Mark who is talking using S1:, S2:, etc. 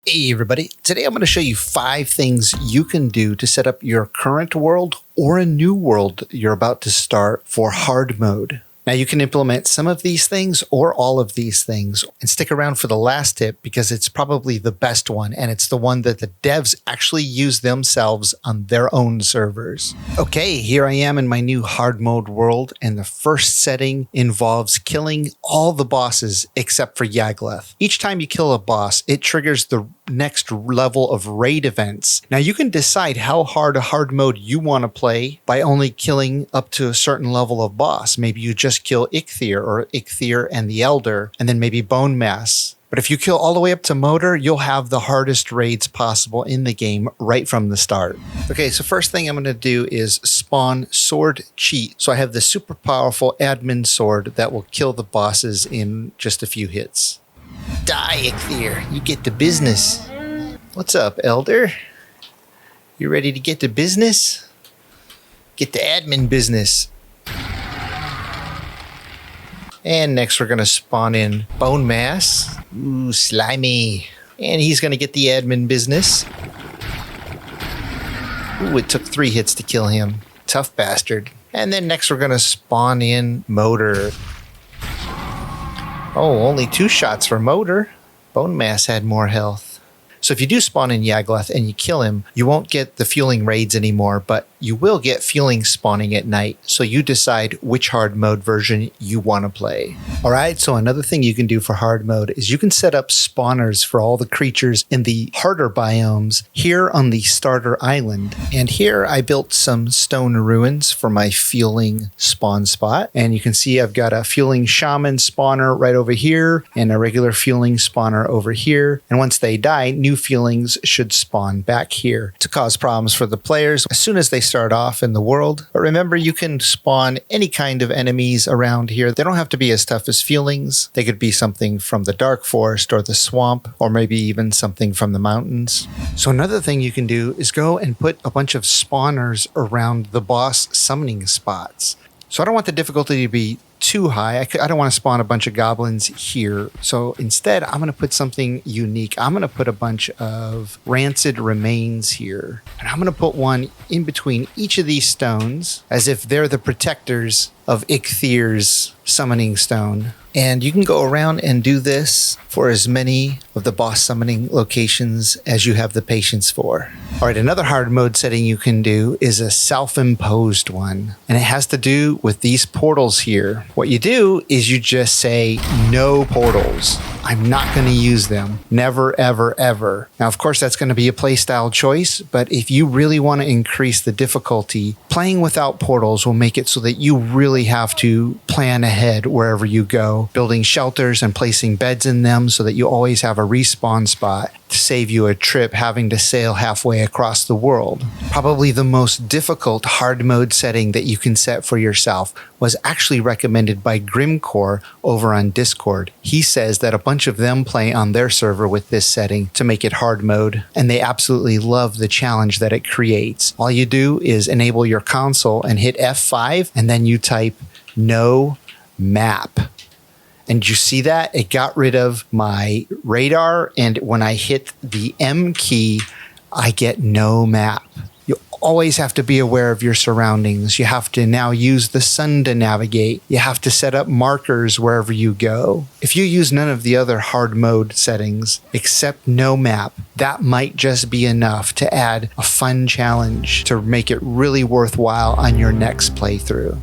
S1: Hey everybody, today I'm going to show you 5 things you can do to set up your current world or a new world you're about to start for hard mode. Now you can implement some of these things or all of these things, and stick around for the last tip because it's probably the best one, and it's the one that the devs actually use themselves on their own servers. Okay, here I am in my new hard mode world, and the first setting involves killing all the bosses except for Yagluth. Each time you kill a boss, it triggers the next level of raid events. Now you can decide how hard a hard mode you want to play by only killing up to a certain level of boss. Maybe you just kill Ixthyr and the Elder, and then maybe Bone Mass. But if you kill all the way up to Motor, you'll have the hardest raids possible in the game right from the start. Okay, so first thing I'm going to do is spawn Sword Cheat. So I have the super powerful admin sword that will kill the bosses in just a few hits. Die, Ixthyr. You get to business. What's up, Elder? You ready to get to business? Get to admin business. And next we're going to spawn in Bone Mass. Ooh, slimy. And he's going to get the admin business. Ooh, it took 3 hits to kill him. Tough bastard. And then next we're going to spawn in Motor. Oh, only 2 shots for Motor. Bone Mass had more health. So if you do spawn in Yagluth and you kill him, you won't get the fueling raids anymore, but you will get fueling spawning at night. So you decide which hard mode version you want to play. All right, so another thing you can do for hard mode is you can set up spawners for all the creatures in the harder biomes here on the starter island. And here I built some stone ruins for my fueling spawn spot. And you can see I've got a fueling shaman spawner right over here and a regular fueling spawner over here. And once they die, new feelings should spawn back here to cause problems for the players as soon as they start off in the world. But remember, you can spawn any kind of enemies around here. They don't have to be as tough as feelings. They could be something from the dark forest or the swamp, or maybe even something from the mountains. So another thing you can do is go and put a bunch of spawners around the boss summoning spots. So I don't want the difficulty to be too high. I don't want to spawn a bunch of goblins here. So instead, I'm going to put something unique. I'm going to put a bunch of rancid remains here. And I'm going to put one in between each of these stones as if they're the protectors of Ixthyr's summoning stone. And you can go around and do this for as many of the boss summoning locations as you have the patience for. All right, another hard mode setting you can do is a self-imposed one. And it has to do with these portals here. What you do is you just say, no portals. I'm not going to use them. Never, ever, ever. Now, of course, that's going to be a playstyle choice, but if you really want to increase the difficulty, playing without portals will make it so that you really have to plan ahead wherever you go, building shelters and placing beds in them so that you always have a respawn spot to save you a trip having to sail halfway across the world. Probably the most difficult hard mode setting that you can set for yourself was actually recommended by Grimmcore over on Discord. He says that a bunch of them play on their server with this setting to make it hard mode, and they absolutely love the challenge that it creates. All you do is enable your console and hit F5, and then you type no map. And you see that? It got rid of my radar, and when I hit the M key, I get no map. You always have to be aware of your surroundings. You have to now use the sun to navigate. You have to set up markers wherever you go. If you use none of the other hard mode settings except no map, that might just be enough to add a fun challenge to make it really worthwhile on your next playthrough.